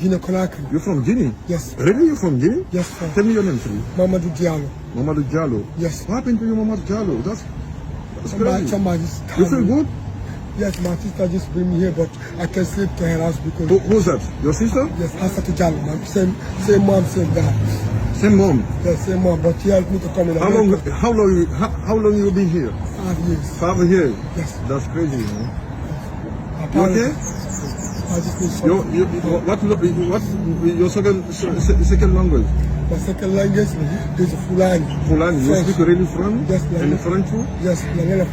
Guinea Conakry. You're from Guinea? Yes. Really? You're from Guinea? Yes, sir. Tell me your name, please. Mamadou Diallo. Mamadou Diallo. Yes. What happened to you, Mamadou Diallo? That's crazy. Somebody just You feel good? Yes, my sister just bring me here, but I can sleep to her house because... Who's that? Your sister? Yes, Asatu Diallo, man. Same mom, same dad. Same mom? Yes, same mom, but she helped me to come in. How long you been here? 5 years. 5 years? Yes. That's crazy, you know. You okay? I just need something. What's your second language? My second language is Fulani. Fulani. You speak really Fulani? Yes. And French too? Yes, Fulani.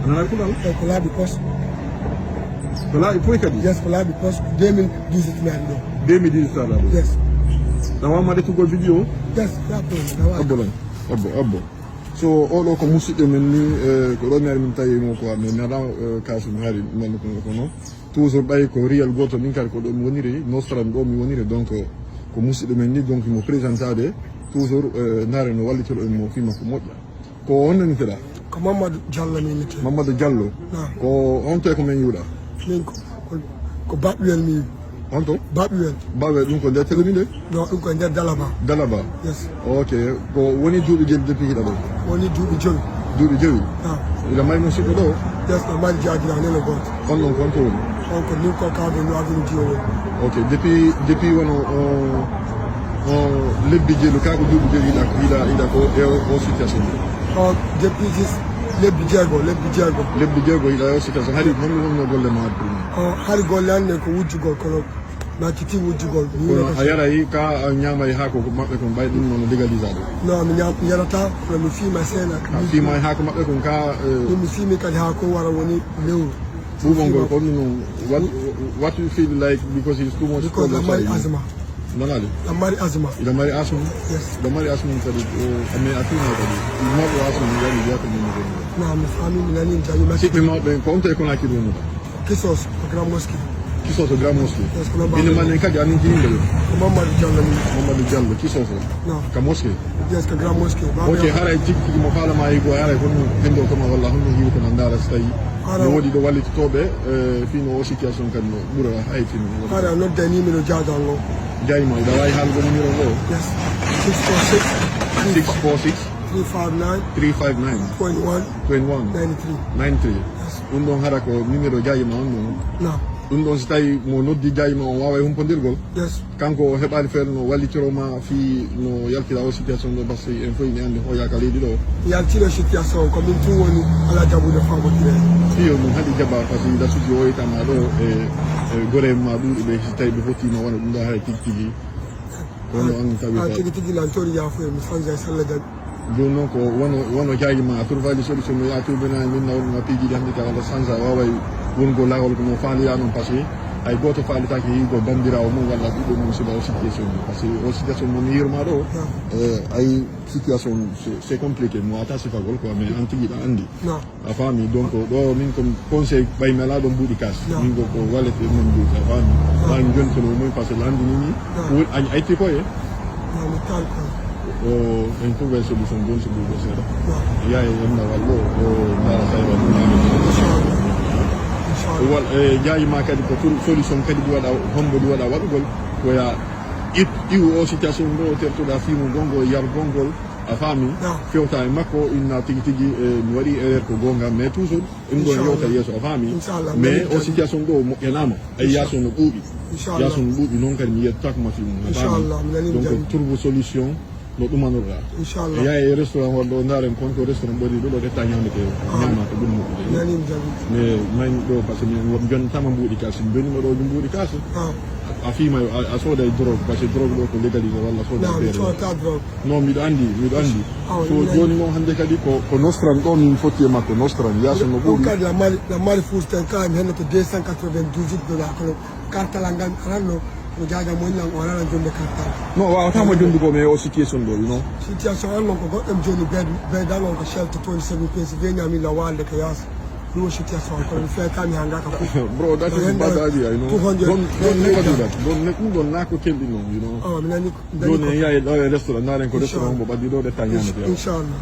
Fulani? Fulani because... Fulani, pourquoi tu dis? Yes, Fulani because 2018 maintenant. 2018 là. Yes. Na wa made to go video? Yes, Abbo. So all ko musidɓe men ni ko ɗo mi ari min tawi mo quoi mais mi ala kasu mi haari nanno ko non toujours ɓay ko réel goto min kadi ko ɗo mi woniri nostran ɗo mi woniri donc ko musidɗo men ni donc mo présentade toujours naare no wallitoro en mo fima ko moƴƴa ko honnaniteɗa ko Mamadou Diallo minite Mamadou Diallo ko on te ko men yiwɗa min ko baɓɓuyel mi on to baɓɓuyel ɗum ko nder telomide non ɗum ko nder Dalaba yes ok ko woni duuɓi jel depuis hiɗa ɗo woni duuɓi joyi ila mari no siɗɗo ɗo yes no mari jaagira nene goto on ɗon konto woni on ko nin ko kaɓe no aduna jiyo woni ok depuis wono lebbi jeelu ka ko duuɓi joyi hiɗa ko o situation o depuis jis lebbi jeego hiɗa o situation haɗi hono wonno golle ma haɗi golle anne ko wujjugol kono nakiti wujjugol kono a yaray ka ñamay ha ko maɓɓe kon ɓay ɗum noon légalisa ɗo non mi yarata kono mi fiima seena fiima ha ko maɓɓe kon ka ɗum mi fiimi kadi ha ko wara woni lewru ɓuuɓol ngol kon noon what you feel like because it's too much because ɓe mari asma nanali ɓe mari asma ina mari asma yes ɓe mari asma kadi mais a fima kadi mawɓe asma yani wiyata mum non mi faami mi nani jami siɓɓe mawɓe ko on tawi kono hakkille wonuɗa Kisos ko Grand Mosquée Kisoso Grand Mosquée yes kono ine mannen kadi anin jiyimɓe ɗo ko Mamadou Diallo min Mamadou Diallo Kisoso non ka mosquée yes ko Grand Mosquée ok haray tigui tigui mo falama yi ko haray kono hendo koma walla honno yiwi kono daara so tawi no woodi ɗo wallitotoɓe fino o situation kadi no ɓuura haytino haɗa noddanimi no jaagal ngo jayma ida wawi haalgo numéro ngo yes 646 359 359 21 93 ɗum ɗon hara ko numéro jayima on ɗum ɗum ɗon so tawi mo noddi jayima on wawa humpodirgol kanko o heɓani feere no wallitoroma fi no yaltira o situation ɗo par ce que en fof ine andi hoyaka leydi ɗo yaltiro situation ko min tun woni ala jaɓude famotire iyo ɗum haɗi jaɓa par ce que ida suddi o yitama ɗo e gore ma ɗuɗi ɓe so tawi ɓe fottima wona ɗum ɗo hay tigui tigui kono an tawi tigui tigui lantori yafoye mi change salla jaɓi joni noon ko wono jayima trouvaji solution no ya tribunal min nawɗuma piiji ɗi hannde ka walla change a waway wongo lawol kono faaliya noon par ce que hay goto faalitaki yigo bandirawo mum walla ɓiɗɗo mum sila o situation mum par ce que o situation mum yirma ɗo ay situation c'est compliqué mo ata sifagol quoi mais an tigui ɗa andi a faami donc ɗo min comme conseil ɓaymi ala ɗon mbuuɗi kas min go ko wallete mon mbuuɗi a faami mami joni kono mumen par ce que landinimi a itti koye o en trouvé solution joni so ɓuuɗo seeɗa yaye yemna wallo o ndara tawi wal jayima kadi ko solution kadi ɗi waɗa hombo ɗi waɗa waɗugol koya iwu o situation ɗo tertoɗa fimu gongo yar gongol a faami fewta e makko inna tigui tigui mi waɗi erreur ko gonga mais toujours ɗum ɗon yewta yeeso a faami mais o situation ɗo moƴƴanama ay yason no ɓuuɓi yason no ɓuuɓi noon kadi mi yettatako fimu a faami donc trouve solution no ɗumanoɗa yaye restaurant wonɗo daren konko restaurant ɓoɗi ɗo retta ñamde ke ñama ko ɗum moƴƴude mais mayni ɗo par ce que min jontama mbuuɗi kas mi jonima ɗo ɗum mbuuɗi kas a fiima a sooda e drogue par ce que drogue ɗo ko légalisé walla sooda feere non miɗo andi so joni noon hannde kadi ko nostran ɗo min fotti e makko nostran yaso no ɓuuɗi kadi la mari fusten ka mi hennete 292 dollars kono cartala ngal aranno no jaaja moƴƴan o alana jonde cartal non wawatama jondugo mais o situation ɗo non situation on noon ko goɗɗom joni beydal on ko shelto 27 pesi weñamilla walde ko yaasa ɗum situation kono mi feetami ha ngaka fof bro that is bad idea you know don't never do that ɗum ɗon na ko kelɗi noon you know mi nani joni en yahi ɗo e restaurant naren ko restaurant mo ɓaddi ɗo ɗetta ñamete inchallah